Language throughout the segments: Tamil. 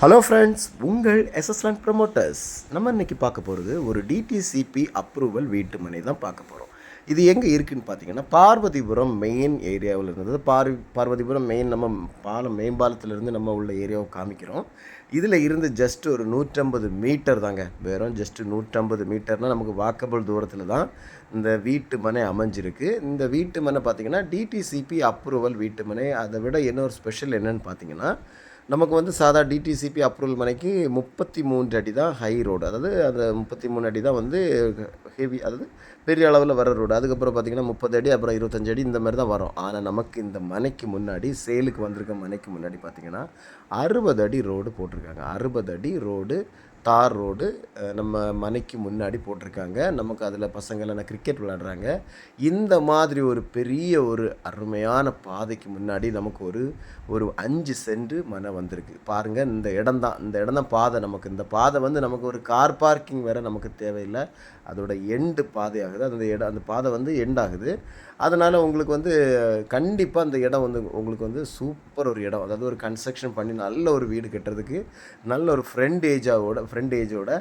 ஹலோ ஃப்ரெண்ட்ஸ், உங்கள் எஸ்எஸ்லேண்ட் ப்ரமோட்டர்ஸ். நம்ம இன்றைக்கி பார்க்க போகிறது ஒரு டிடிசிபி அப்ரூவல் வீட்டு மனை தான் பார்க்க போகிறோம். இது எங்கே இருக்குதுன்னு பார்த்தீங்கன்னா, பார்வதிபுரம் மெயின் ஏரியாவில் இருந்தது. பார்வதிபுரம் மெயின் நம்ம மேம்பாலத்திலிருந்து நம்ம உள்ள ஏரியாவை காமிக்கிறோம். இதில் இருந்து ஜஸ்ட் ஒரு 150 மீட்டர் தாங்க, வெறும் ஜஸ்ட் 150 மீட்டர்னால் நமக்கு வாக்கபிள் தூரத்தில் தான் இந்த வீட்டு மனை அமைஞ்சிருக்கு. இந்த வீட்டு மனை பார்த்திங்கன்னா டிடிசிபி அப்ரூவல் வீட்டு மனை. அதை விட இன்னொரு ஸ்பெஷல் என்னென்னு பார்த்தீங்கன்னா, நமக்கு வந்து சாதா டிடிசிபி அப்ரூவல் மனைக்கு 33 அடி தான் ஹை ரோடு. அதாவது அந்த 33 அடி தான் வந்து ஹெவி, அதாவது பெரிய அளவில் வர ரோடு. அதுக்கப்புறம் பார்த்திங்கன்னா 30 அடி, அப்புறம் 25 அடி இந்த மாதிரி தான் வரும். ஆனால் நமக்கு இந்த மனைக்கு முன்னாடி, சேலுக்கு வந்திருக்க மனைக்கு முன்னாடி பார்த்திங்கன்னா 60 அடி ரோடு போட்டிருக்காங்க. 60 அடி ரோடு, தார் ரோடு நம்ம மனைக்கு முன்னாடி போட்டிருக்காங்க. நமக்கு அதில் பசங்கள்லாம் கிரிக்கெட் விளையாடுறாங்க. இந்த மாதிரி ஒரு பெரிய ஒரு அருமையான பாதைக்கு முன்னாடி நமக்கு ஒரு 5 சென்ட் மனை வந்திருக்கு. பாருங்கள், இந்த இடம் தான் பாதை. நமக்கு இந்த பாதை வந்து நமக்கு ஒரு கார் பார்க்கிங் வேறு நமக்கு தேவையில்லை. அதோட எண்டு பாதையாகுது. அந்த பாதை வந்து எண்ட் ஆகுது. அதனால் உங்களுக்கு வந்து கண்டிப்பாக அந்த இடம் வந்து உங்களுக்கு வந்து சூப்பர் ஒரு இடம். அதாவது ஒரு கன்ஸ்ட்ரக்ஷன் பண்ணி நல்ல ஒரு வீடு கட்டுறதுக்கு நல்ல ஒரு ஃப்ரண்ட் ஏஜோட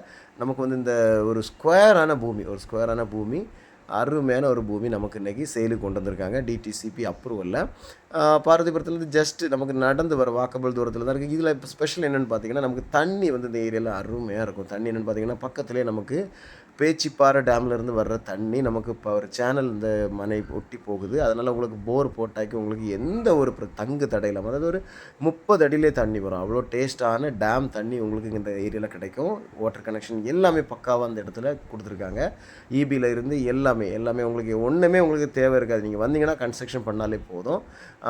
நமக்கு வந்து இந்த ஒரு ஸ்கொயரான பூமி, அருமையான ஒரு பூமி நமக்கு இன்றைக்கி சேலுக்கு கொண்டு வந்திருக்காங்க டிடிசிபி அப்ரூவலில். பார்வதிபுரத்துலேருந்து ஜஸ்ட் நமக்கு நடந்து வர வாக்கபிள் தூரத்தில் தான் இருக்குது. இதில் இப்போ ஸ்பெஷல் என்னென்னு பார்த்தீங்கன்னா, நமக்கு தண்ணி வந்து இந்த ஏரியாவில் அருமையாக இருக்கும். தண்ணி என்னென்னு பார்த்தீங்கன்னா, பக்கத்துலேயே நமக்கு பேச்சிப்பாறை டேம்லேருந்து வர்ற தண்ணி நமக்கு இப்போ ஒரு சேனல் இந்த மனை ஒட்டி போகுது. அதனால் உங்களுக்கு போர் போட்டாக்கி உங்களுக்கு எந்த ஒரு தங்கு தடை இல்லாமல், அதாவது ஒரு 30 அடியிலே தண்ணி வரும். அவ்வளோ டேஸ்ட்டான டேம் தண்ணி உங்களுக்கு இந்த ஏரியாவில் கிடைக்கும். வாட்டர் கனெக்ஷன் எல்லாமே பக்காவாக அந்த இடத்துல கொடுத்துருக்காங்க. இபியில் இருந்து எல்லாமே உங்களுக்கு ஒன்றுமே உங்களுக்கு தேவை இருக்காது. நீங்கள் வந்தீங்கன்னா கன்ஸ்ட்ரக்ஷன் பண்ணாலே போதும்.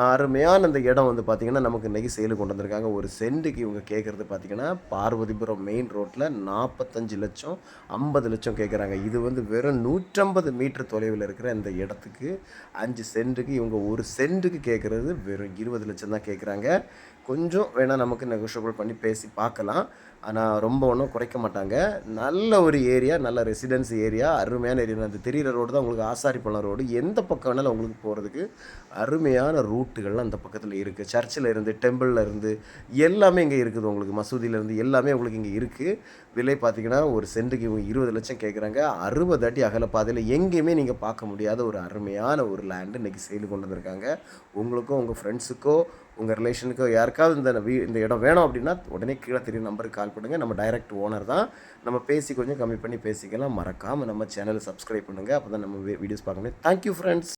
அருமையான அந்த இடம் வந்து பார்த்திங்கன்னா நமக்கு இன்றைக்கி சேலு கொண்டு வந்திருக்காங்க. ஒரு சென்ட்டுக்கு இவங்க கேட்குறது பார்த்திங்கன்னா, பார்வதிபுரம் மெயின் ரோட்டில் 45 லட்சம் 50 லட்சம் கேட்குறாங்க. இது வந்து வெறும் 150 மீட்டர் தொலைவில் இருக்கிற இந்த இடத்துக்கு 5 சென்ட்டுக்கு இவங்க ஒரு சென்ட்டுக்கு கேட்குறது வெறும் 20 லட்சம் தான் கேட்குறாங்க. கொஞ்சம் வேணால் நமக்கு நெகோஷியபிள் பண்ணி பேசி பார்க்கலாம். ஆனால் ரொம்ப ஒன்றும் குறைக்க மாட்டாங்க. நல்ல ஒரு ஏரியா, நல்ல ரெசிடென்ஸ் ஏரியா, அருமையான ஏரியா. அந்த தெரிகிற ரோடு தான் உங்களுக்கு ஆசாரிப்பள்ளம் ரோடு. எந்த பக்கம் வேணாலும் உங்களுக்கு போகிறதுக்கு அருமையான ரூட்டுகள்லாம் அந்த பக்கத்தில் இருக்குது. சர்ச்சில் இருந்து, டெம்பிளில் இருந்து எல்லாமே இங்கே இருக்குது. உங்களுக்கு மசூதியிலேருந்து எல்லாமே உங்களுக்கு இங்கே இருக்குது. விலை பார்த்திங்கன்னா ஒரு சென்ட்டுக்கு இவங்க 20 லட்சம் கேட்குறாங்க. 60 அடி அகல பாதையில் எங்கேயுமே நீங்கள் பார்க்க முடியாத ஒரு அருமையான ஒரு லேண்டு இன்றைக்கி சேல் கொண்டு வந்திருக்காங்க. உங்களுக்கோ உங்கள் ஃப்ரெண்ட்ஸுக்கோ உங்கள் ரிலேஷனுக்கோ யாருக்காவது இந்த இடம் வேணும் அப்படின்னா உடனே கீழே தெரியும் நம்பருக்கு கால் பண்ணுங்கள். நம்ம டைரக்ட் ஓனர் தான். நம்ம பேசி கொஞ்சம் கம்மி பண்ணி பேசிக்கலாம். மறக்காமல் நம்ம சேனலை சப்ஸ்கிரைப் பண்ணுங்கள். அப்போ தான் நம்ம வீடியோஸ் பார்க்க முடியும். Thank you friends.